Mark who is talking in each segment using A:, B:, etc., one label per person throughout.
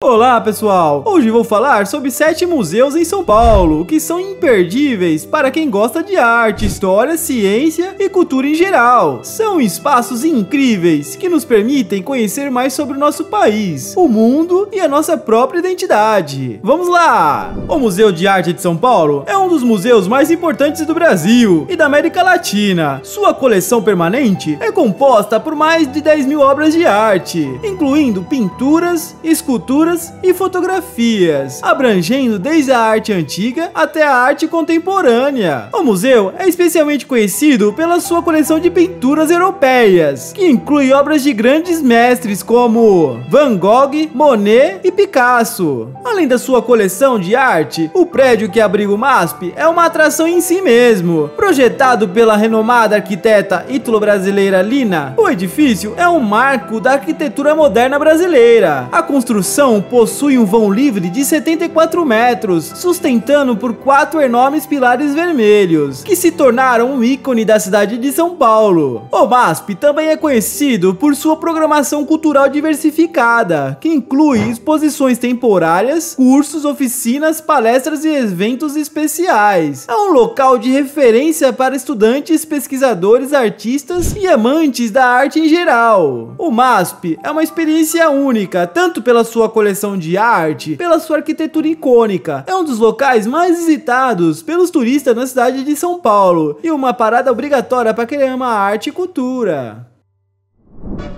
A: Olá pessoal, hoje vou falar sobre 7 museus em São Paulo, que são imperdíveis para quem gosta de arte, história, ciência e cultura em geral. São espaços incríveis que nos permitem conhecer mais sobre o nosso país, o mundo e a nossa própria identidade. Vamos lá! O Museu de Arte de São Paulo é um dos museus mais importantes do Brasil e da América Latina. Sua coleção permanente é composta por mais de 10 mil obras de arte, incluindo pinturas, esculturas e fotografias, abrangendo desde a arte antiga até a arte contemporânea. O museu é especialmente conhecido pela sua coleção de pinturas europeias, que inclui obras de grandes mestres como Van Gogh, Monet e Picasso. Além da sua coleção de arte, o prédio que abriga o MASP é uma atração em si mesmo. Projetado pela renomada arquiteta ítalo-brasileira Lina, o edifício é um marco da arquitetura moderna brasileira. A construção possui um vão livre de 74 metros, sustentando por 4 enormes pilares vermelhos, que se tornaram um ícone da cidade de São Paulo. O MASP também é conhecido por sua programação cultural diversificada, que inclui exposições temporárias, cursos, oficinas, palestras e eventos especiais. É um local de referência para estudantes, pesquisadores, artistas e amantes da arte em geral. O MASP é uma experiência única, tanto pela sua coleção de arte, pela sua arquitetura icônica. É um dos locais mais visitados pelos turistas na cidade de São Paulo e uma parada obrigatória para quem ama arte e cultura.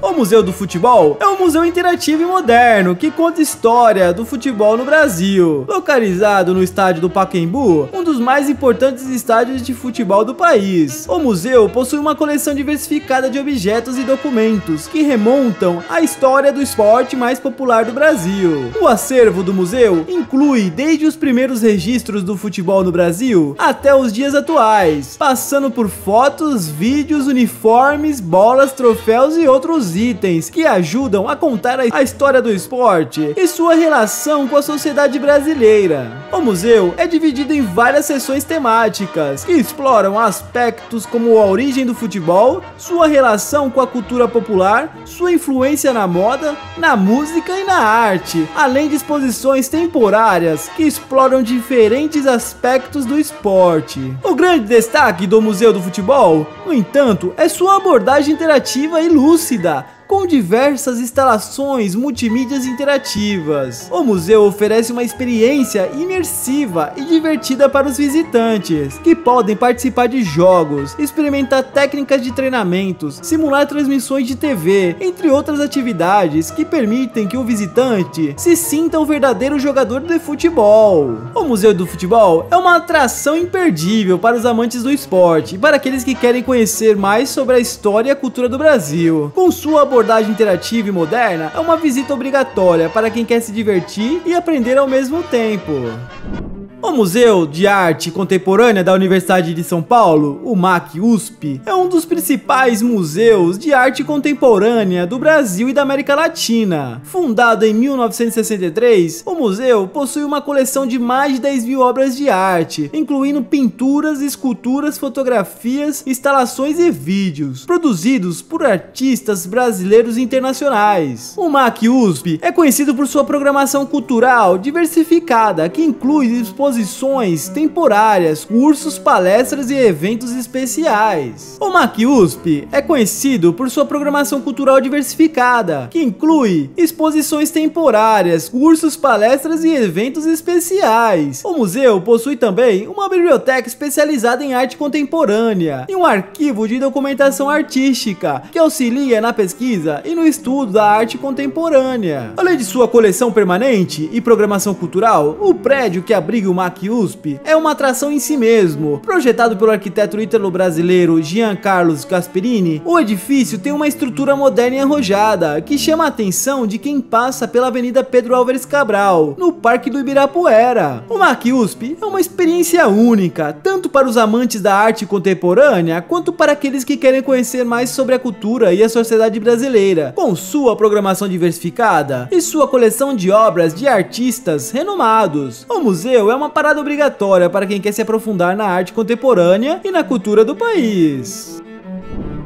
A: O Museu do Futebol é um museu interativo e moderno que conta a história do futebol no Brasil. Localizado no estádio do Pacaembu, um dos mais importantes estádios de futebol do país. O museu possui uma coleção diversificada de objetos e documentos que remontam à história do esporte mais popular do Brasil. O acervo do museu inclui desde os primeiros registros do futebol no Brasil até os dias atuais, passando por fotos, vídeos, uniformes, bolas, troféus e outros itens que ajudam a contar a história do esporte e sua relação com a sociedade brasileira. O museu é dividido em várias seções temáticas que exploram aspectos como a origem do futebol, sua relação com a cultura popular, sua influência na moda, na música e na arte, além de exposições temporárias que exploram diferentes aspectos do esporte. O grande destaque do Museu do Futebol, no entanto, é sua abordagem interativa e lúcida, com diversas instalações multimídias interativas. O museu oferece uma experiência imersiva e divertida para os visitantes, que podem participar de jogos, experimentar técnicas de treinamentos, simular transmissões de TV, entre outras atividades que permitem que o visitante se sinta um verdadeiro jogador de futebol. O Museu do Futebol é uma atração imperdível para os amantes do esporte e para aqueles que querem conhecer mais sobre a história e a cultura do Brasil. Com sua abordagem interativa e moderna, é uma visita obrigatória para quem quer se divertir e aprender ao mesmo tempo. O Museu de Arte Contemporânea da Universidade de São Paulo, o MAC-USP, é um dos principais museus de arte contemporânea do Brasil e da América Latina. Fundado em 1963, o museu possui uma coleção de mais de 10 mil obras de arte, incluindo pinturas, esculturas, fotografias, instalações e vídeos, produzidos por artistas brasileiros e internacionais. O MAC-USP é conhecido por sua programação cultural diversificada, que inclui exposições temporárias, cursos, palestras e eventos especiais. O MAC-USP é conhecido por sua programação cultural diversificada, que inclui exposições temporárias, cursos, palestras e eventos especiais. O museu possui também uma biblioteca especializada em arte contemporânea e um arquivo de documentação artística, que auxilia na pesquisa e no estudo da arte contemporânea. Além de sua coleção permanente e programação cultural, o prédio que abriga o MAC-USP é uma atração em si mesmo. Projetado pelo arquiteto ítalo-brasileiro Giancarlo Gasperini, o edifício tem uma estrutura moderna e arrojada que chama a atenção de quem passa pela Avenida Pedro Álvares Cabral, no Parque do Ibirapuera. O MAC-USP é uma experiência única, tanto para os amantes da arte contemporânea, quanto para aqueles que querem conhecer mais sobre a cultura e a sociedade brasileira. Com sua programação diversificada e sua coleção de obras de artistas renomados, o museu é uma parada obrigatória para quem quer se aprofundar na arte contemporânea e na cultura do país.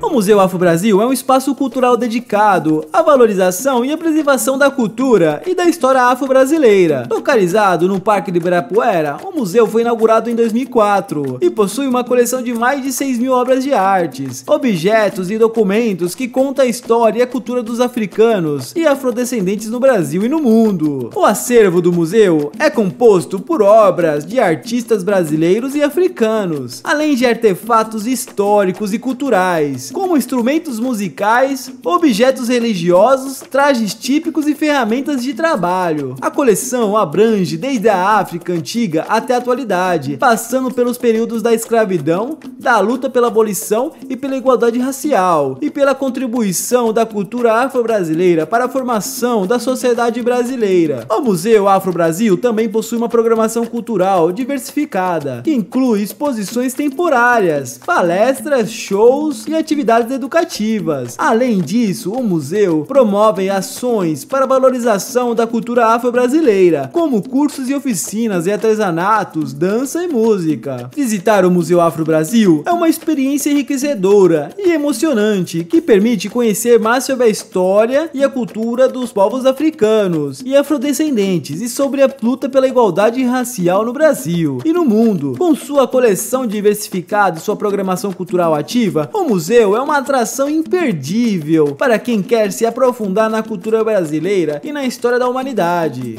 A: O Museu Afro-Brasil é um espaço cultural dedicado à valorização e à preservação da cultura e da história afro-brasileira. Localizado no Parque de Ibirapuera, o museu foi inaugurado em 2004 e possui uma coleção de mais de 6.000 obras de artes, objetos e documentos que contam a história e a cultura dos africanos e afrodescendentes no Brasil e no mundo. O acervo do museu é composto por obras de artistas brasileiros e africanos, além de artefatos históricos e culturais, como instrumentos musicais, objetos religiosos, trajes típicos e ferramentas de trabalho. A coleção abrange desde a África antiga até a atualidade, passando pelos períodos da escravidão, da luta pela abolição e pela igualdade racial, e pela contribuição da cultura afro-brasileira para a formação da sociedade brasileira. O Museu Afro-Brasil também possui uma programação cultural diversificada, que inclui exposições temporárias, palestras, shows e atividades educativas. Além disso, o museu promove ações para a valorização da cultura afro-brasileira, como cursos e oficinas e artesanatos, dança e música. Visitar o Museu Afro-Brasil é uma experiência enriquecedora e emocionante que permite conhecer mais sobre a história e a cultura dos povos africanos e afrodescendentes e sobre a luta pela igualdade racial no Brasil e no mundo. Com sua coleção diversificada e sua programação cultural ativa, o museu é uma atração imperdível para quem quer se aprofundar na cultura brasileira e na história da humanidade.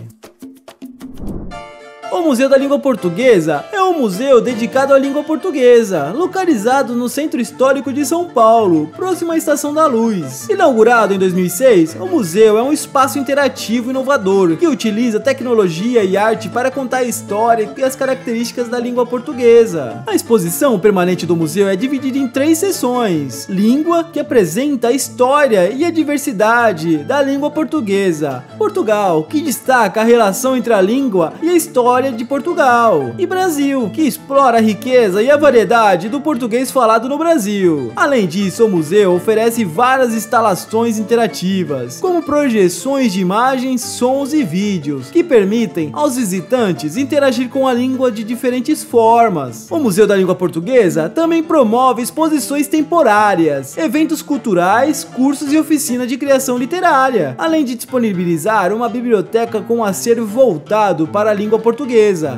A: O Museu da Língua Portuguesa é um museu dedicado à língua portuguesa, localizado no Centro Histórico de São Paulo, próximo à Estação da Luz. Inaugurado em 2006, o museu é um espaço interativo e inovador que utiliza tecnologia e arte para contar a história e as características da língua portuguesa. A exposição permanente do museu é dividida em 3 seções: Língua, que apresenta a história e a diversidade da língua portuguesa; Portugal, que destaca a relação entre a língua e a história de Portugal; e Brasil, que explora a riqueza e a variedade do português falado no Brasil. Além disso, o museu oferece várias instalações interativas, como projeções de imagens, sons e vídeos, que permitem aos visitantes interagir com a língua de diferentes formas. O Museu da Língua Portuguesa também promove exposições temporárias, eventos culturais, cursos e oficina de criação literária, além de disponibilizar uma biblioteca com um acervo voltado para a língua portuguesa.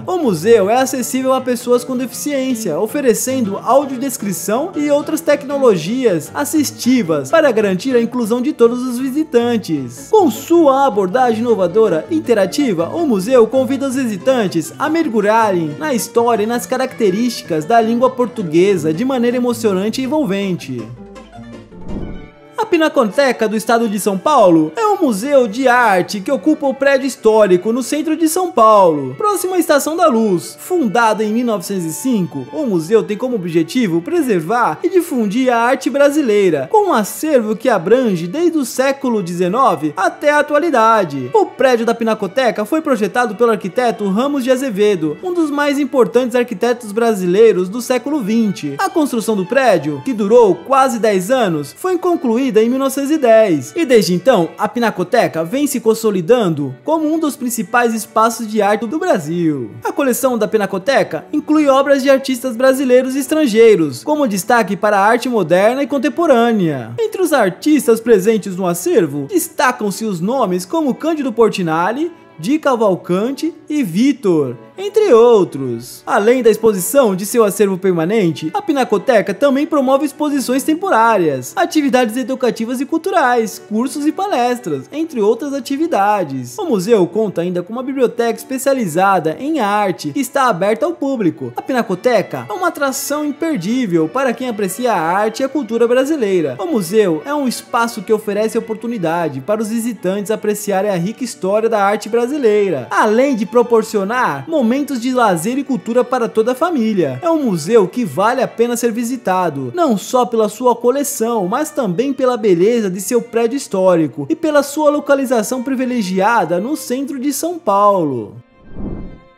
A: O museu é acessível a pessoas com deficiência, oferecendo audiodescrição e outras tecnologias assistivas para garantir a inclusão de todos os visitantes. Com sua abordagem inovadora e interativa, o museu convida os visitantes a mergulharem na história e nas características da língua portuguesa de maneira emocionante e envolvente. A Pinacoteca do Estado de São Paulo é um museu de arte que ocupa o prédio histórico no centro de São Paulo, próximo à Estação da Luz. Fundado em 1905, o museu tem como objetivo preservar e difundir a arte brasileira, com um acervo que abrange desde o século XIX até a atualidade. O prédio da Pinacoteca foi projetado pelo arquiteto Ramos de Azevedo, um dos mais importantes arquitetos brasileiros do século XX. A construção do prédio, que durou quase 10 anos, foi concluída em 1910, e desde então a Pinacoteca vem se consolidando como um dos principais espaços de arte do Brasil. A coleção da Pinacoteca inclui obras de artistas brasileiros e estrangeiros, como destaque para a arte moderna e contemporânea. Entre os artistas presentes no acervo, destacam-se os nomes como Cândido Portinari, Di Cavalcanti e Vitor, entre outros. Além da exposição de seu acervo permanente, a Pinacoteca também promove exposições temporárias, atividades educativas e culturais, cursos e palestras, entre outras atividades. O museu conta ainda com uma biblioteca especializada em arte que está aberta ao público. A Pinacoteca é uma atração imperdível para quem aprecia a arte e a cultura brasileira. O museu é um espaço que oferece oportunidade para os visitantes apreciarem a rica história da arte brasileira, além de proporcionar momentos de lazer e cultura para toda a família. É um museu que vale a pena ser visitado, não só pela sua coleção, mas também pela beleza de seu prédio histórico e pela sua localização privilegiada no centro de São Paulo.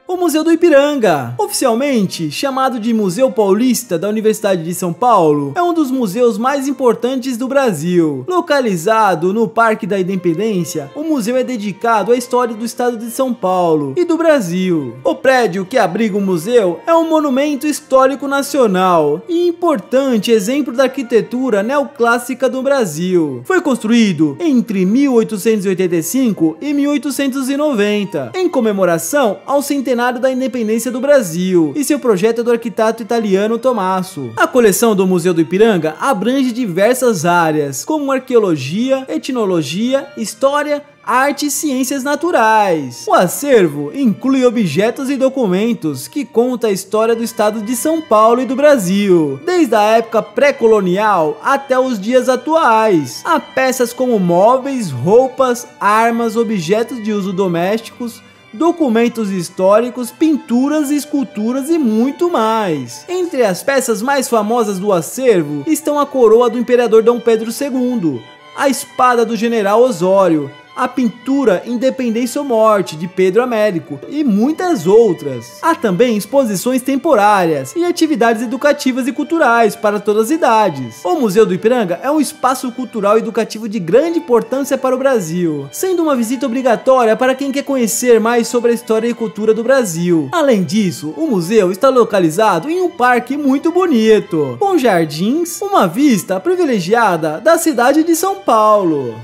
A: O Museu do Ipiranga, oficialmente chamado de Museu Paulista da Universidade de São Paulo, é um dos museus mais importantes do Brasil. Localizado no Parque da Independência, o museu é dedicado à história do estado de São Paulo e do Brasil. O prédio que abriga o museu é um monumento histórico nacional e importante exemplo da arquitetura neoclássica do Brasil. Foi construído entre 1885 e 1890, em comemoração ao centenário da independência do Brasil, e seu projeto é do arquiteto italiano Tommaso. A coleção do Museu do Ipiranga abrange diversas áreas, como arqueologia, etnologia, história, arte e ciências naturais. O acervo inclui objetos e documentos que contam a história do estado de São Paulo e do Brasil, desde a época pré-colonial até os dias atuais. Há peças como móveis, roupas, armas, objetos de uso domésticos, documentos históricos, pinturas, esculturas e muito mais. Entre as peças mais famosas do acervo estão a coroa do imperador Dom Pedro II, a espada do general Osório, a pintura Independência ou Morte, de Pedro Américo, e muitas outras. Há também exposições temporárias e atividades educativas e culturais para todas as idades. O Museu do Ipiranga é um espaço cultural e educativo de grande importância para o Brasil, sendo uma visita obrigatória para quem quer conhecer mais sobre a história e cultura do Brasil. Além disso, o museu está localizado em um parque muito bonito, com jardins, uma vista privilegiada da cidade de São Paulo.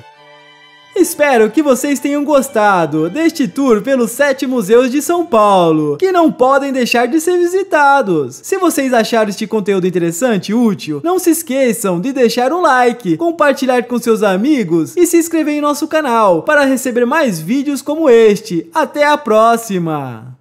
A: Espero que vocês tenham gostado deste tour pelos 7 museus de São Paulo, que não podem deixar de ser visitados. Se vocês acharam este conteúdo interessante e útil, não se esqueçam de deixar um like, compartilhar com seus amigos e se inscrever em nosso canal para receber mais vídeos como este. Até a próxima!